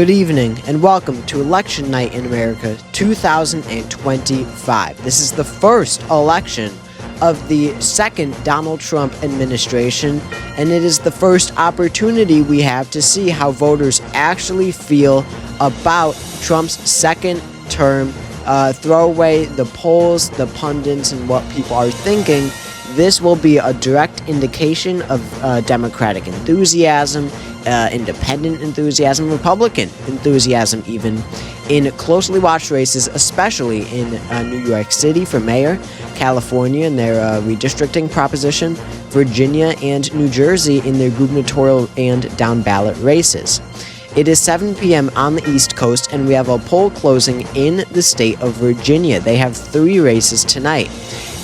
Good evening and welcome to Election Night in America 2025. This is the first election of the second Donald Trump administration, and it is the first opportunity we have to see how voters actually feel about Trump's second term. Throw away the polls, the pundits, and what people are thinking. This will be a direct indication of Democratic enthusiasm, independent enthusiasm, Republican enthusiasm even, in closely watched races, especially in New York City for mayor, California in their redistricting proposition, Virginia and New Jersey in their gubernatorial and down-ballot races. It is 7 p.m. on the East Coast, and we have a poll closing in the state of Virginia. They have 3 races tonight.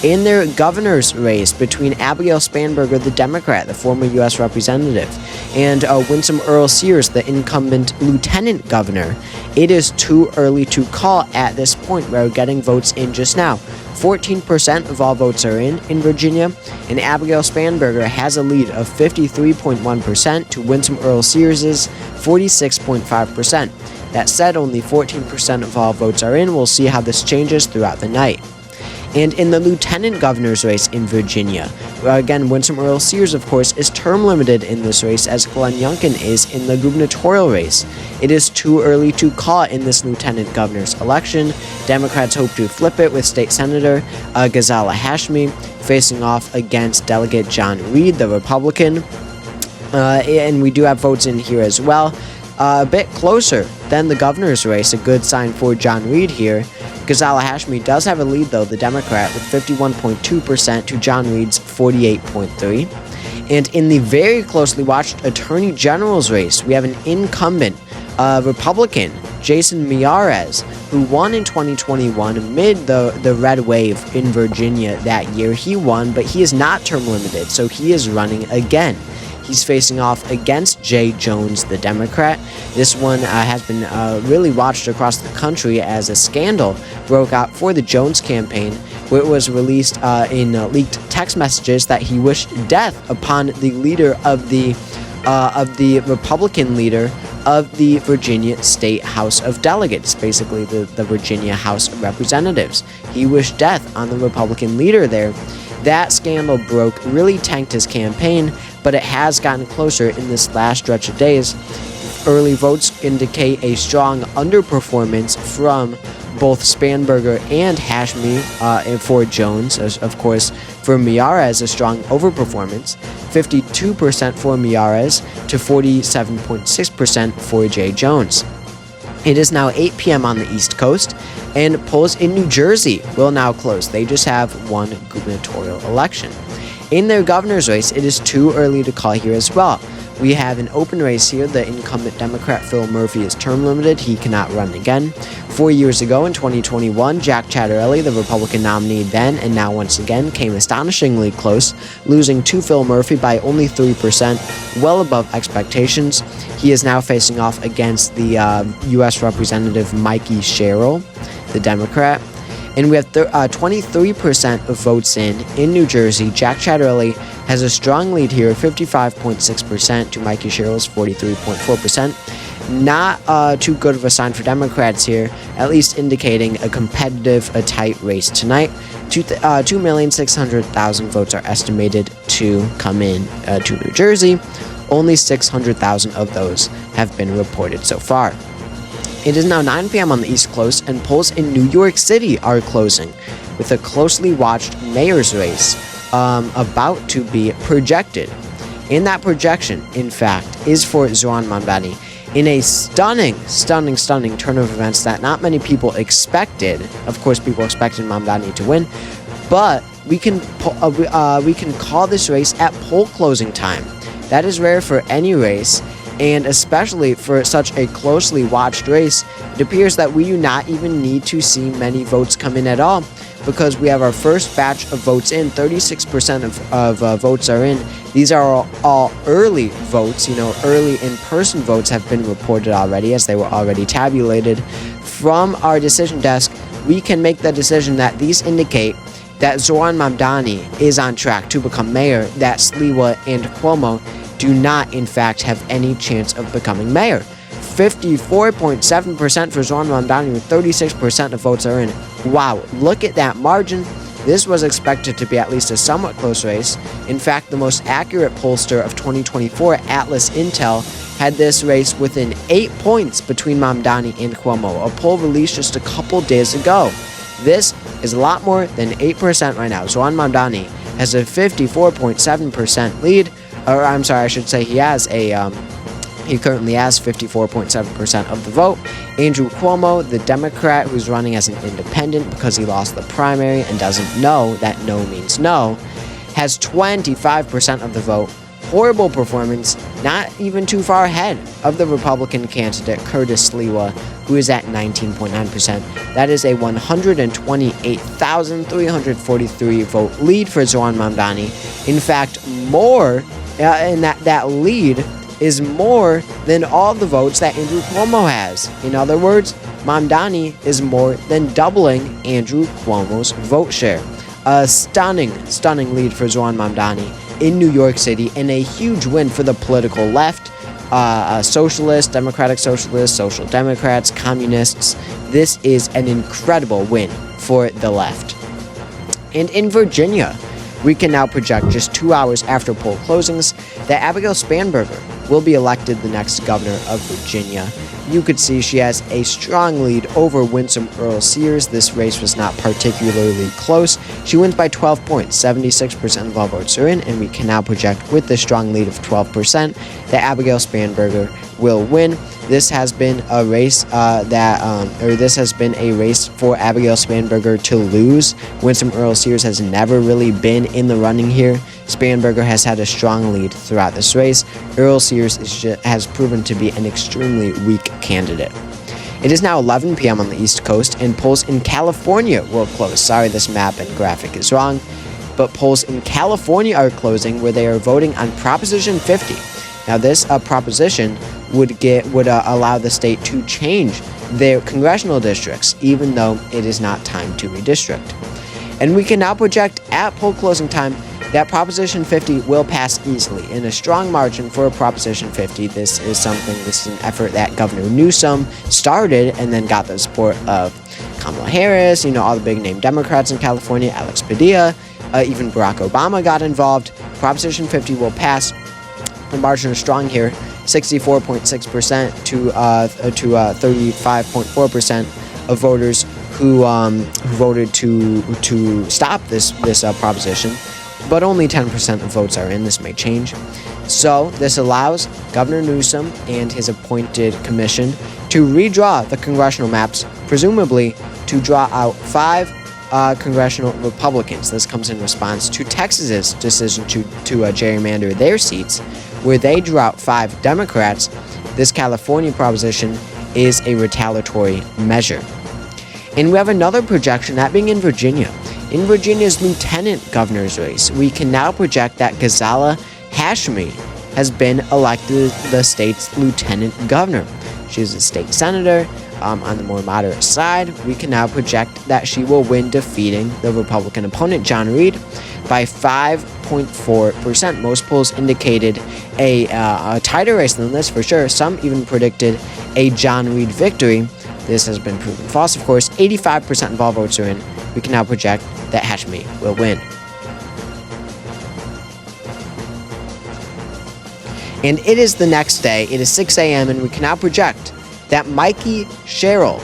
In their governor's race between Abigail Spanberger, the Democrat, the former U.S. representative, and Winsome Earl Sears, the incumbent lieutenant governor, it is too early to call at this point. We're getting votes in just now. 14% of all votes are in Virginia, and Abigail Spanberger has a lead of 53.1% to Winsome Earl Sears' 46.5%. That said, only 14% of all votes are in. We'll see how this changes throughout the night. And in the lieutenant governor's race in Virginia, again, Winsome Earl Sears, of course, is term limited in this race, as Glenn Youngkin is in the gubernatorial race. It is too early to call in this lieutenant governor's election. Democrats hope to flip it with State Senator Ghazala Hashmi facing off against Delegate John Reed, the Republican. And we do have votes in here as well. A bit closer than the governor's race, a good sign for John Reed here. Ghazala Hashmi does have a lead, though, the Democrat, with 51.2% to John Reed's 48.3%. And in the very closely watched Attorney General's race, we have an incumbent Republican, Jason Miyares, who won in 2021 amid the red wave in Virginia that year. He won, but he is not term limited, so he is running again. He's facing off against Jay Jones, the Democrat. This one has been really watched across the country as a scandal broke out for the Jones campaign, where it was released in leaked text messages that he wished death upon the leader of the Republican leader of the Virginia State House of Delegates, basically the Virginia House of Representatives. He wished death on the Republican leader there. That scandal broke, really tanked his campaign, but it has gotten closer in this last stretch of days. Early votes indicate a strong underperformance from both Spanberger and Hashmi for Jones. Of course, for Miyares, a strong overperformance, 52% for Miyares to 47.6% for Jay Jones. It is now 8 p.m. on the East Coast, and polls in New Jersey will now close. They just have one gubernatorial election. In their governor's race, it is too early to call here as well. We have an open race here. The incumbent Democrat Phil Murphy is term limited. He cannot run again. 4 years ago in 2021, Jack Ciattarelli, the Republican nominee then and now once again, came astonishingly close, losing to Phil Murphy by only 3%, well above expectations. He is now facing off against the U.S. Representative Mikey Sherrill, the Democrat. And we have 23% of votes in New Jersey. Jack Ciattarelli has a strong lead here, 55.6% to Mikey Sherrill's 43.4%. Not too good of a sign for Democrats here, at least indicating a competitive, tight race tonight. 2,600,000 votes are estimated to come in to New Jersey. Only 600,000 of those have been reported so far. It is now 9 p.m. on the East Coast, and polls in New York City are closing, with a closely watched mayor's race about to be projected. In that projection, in fact, is for Zohran Mamdani in a stunning turn of events that not many people expected. Of course, people expected Mamdani to win, but we can call this race at poll closing time. That is rare for any race, and especially for such a closely watched race. It appears that we do not even need to see many votes come in at all, because we have our first batch of votes in. 36% of votes are in. These are all early votes. Early in-person votes have been reported already, as they were already tabulated. From our decision desk, we can make the decision that these indicate that Zohran Mamdani is on track to become mayor, that Sliwa and Cuomo do not, in fact, have any chance of becoming mayor. 54.7% for Zoran Mamdani with 36% of votes are in. Wow, look at that margin. This was expected to be at least a somewhat close race. In fact, the most accurate pollster of 2024, Atlas Intel, had this race within 8 points between Mamdani and Cuomo, a poll released just a couple days ago. This is a lot more than 8% right now. Zoran Mamdani has a 54.7% lead, or I'm sorry, I should say he currently has 54.7% of the vote. Andrew Cuomo, the Democrat who's running as an independent because he lost the primary and doesn't know that no means no, has 25% of the vote. Horrible performance, not even too far ahead of the Republican candidate Curtis Sliwa, who is at 19.9%. That is a 128,343 vote lead for Zoran Mamdani. In fact, more, and that lead is more than all the votes that Andrew Cuomo has. In other words, Mamdani is more than doubling Andrew Cuomo's vote share. A stunning lead for Zoran Mamdani in New York City, and a huge win for the political left, socialists, democratic socialists, social democrats, communists. This is an incredible win for the left. And in Virginia, we can now project just 2 hours after poll closings that Abigail Spanberger will be elected the next governor of Virginia. You could see she has a strong lead over Winsome Earl Sears. This race was not particularly close. She wins by 12 points. 76% of all votes are in, and we can now project with the strong lead of 12% that Abigail Spanberger will win. This has been a race for Abigail Spanberger to lose. Winsome Earl Sears has never really been in the running here. Spanberger has had a strong lead throughout this race. Earl Sears has proven to be an extremely weak candidate. It is now 11 p.m. on the East Coast, and polls in California will close. Sorry, this map and graphic is wrong, but polls in California are closing where they are voting on Proposition 50. Now, this proposition would allow the state to change their congressional districts, even though it is not time to redistrict. And we can now project at poll closing time that Proposition 50 will pass easily in a strong margin for Proposition 50. This is an effort that Governor Newsom started and then got the support of Kamala Harris, all the big name Democrats in California, Alex Padilla, even Barack Obama got involved. Proposition 50 will pass. The margin is strong here, 64.6% to 35.4% of voters who voted to stop this proposition. But only 10% of votes are in. This may change. So this allows Governor Newsom and his appointed commission to redraw the congressional maps, presumably to draw out 5 congressional Republicans. This comes in response to Texas's decision to gerrymander their seats, where they drew out 5 Democrats. This California proposition is a retaliatory measure. And we have another projection, that being in Virginia. In Virginia's lieutenant governor's race, we can now project that Ghazala Hashmi has been elected the state's lieutenant governor. She is a state senator on the more moderate side. We can now project that she will win, defeating the Republican opponent, John Reed, by 5.4%. Most polls indicated a tighter race than this for sure. Some even predicted a John Reed victory. This has been proven false, of course. 85% of all votes are in. We can now project that Hashmi will win. And it is the next day. It is 6 a.m. and we can now project that Mikey Sherrill,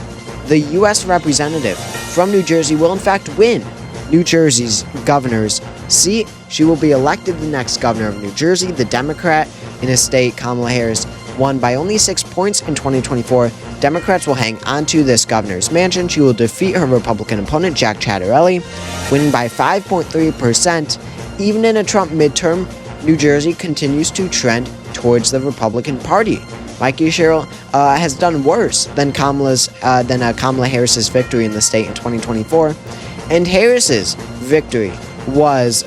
the U.S. representative from New Jersey, will in fact win New Jersey's governor's seat. She will be elected the next governor of New Jersey. The Democrat in his state, Kamala Harris, won by only 6 points in 2024. Democrats will hang on to this governor's mansion. She will defeat her Republican opponent, Jack Ciattarelli, winning by 5.3%. Even in a Trump midterm, New Jersey continues to trend towards the Republican Party. Mikey Sherrill has done worse than Kamala Harris's victory in the state in 2024, and Harris's victory was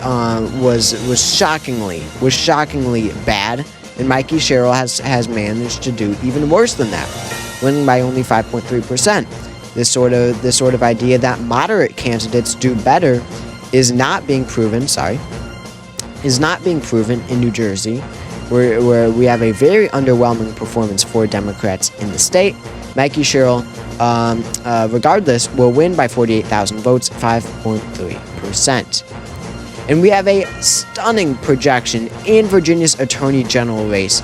shockingly bad. And Mikey Sherrill has managed to do even worse than that, winning by only 5.3%. This sort of idea that moderate candidates do better is not being proven in New Jersey. where we have a very underwhelming performance for Democrats in the state. Maggie Sherrill, regardless, will win by 48,000 votes, 5.3%. And we have a stunning projection in Virginia's Attorney General race.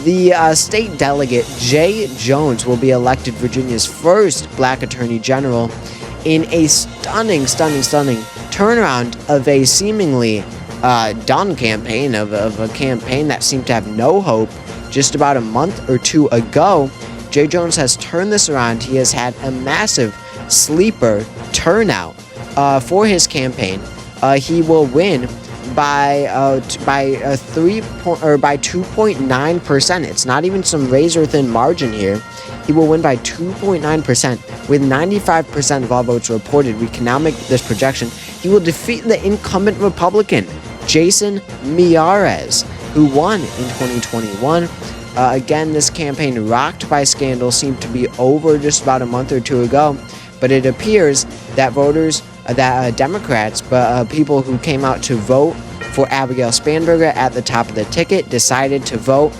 The state delegate, Jay Jones, will be elected Virginia's first black Attorney General in a stunning turnaround of a seemingly done campaign, of a campaign that seemed to have no hope just about a month or two ago. Jay Jones has turned this around. He has had a massive sleeper turnout for his campaign. He will win by 2.9%. It's not even some razor thin margin here. He will win by 2.9%, with 95% of all votes reported. We can now make this projection. He will defeat the incumbent Republican, Jason Miyares, who won in 2021. Again, this campaign, rocked by scandal, seemed to be over just about a month or two ago, but it appears that Democrats, but people who came out to vote for Abigail Spanberger at the top of the ticket, decided to vote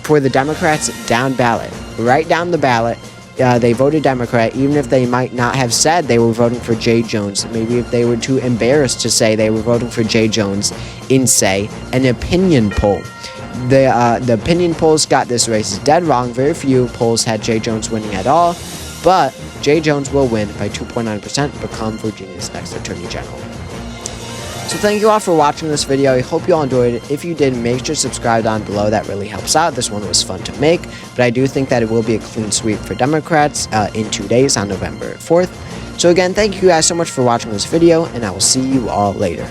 for the Democrats down ballot. Right down the ballot, they voted Democrat, even if they might not have said they were voting for Jay Jones. Maybe if they were too embarrassed to say they were voting for Jay Jones in, say, an opinion poll. The opinion polls got this race dead wrong. Very few polls had Jay Jones winning at all, but Jay Jones will win by 2.9%, become Virginia's next Attorney General. So thank you all for watching this video. I hope you all enjoyed it. If you did, make sure to subscribe down below. That really helps out. This one was fun to make, but I do think that it will be a clean sweep for Democrats in 2 days on November 4th. So again, thank you guys so much for watching this video, and I will see you all later.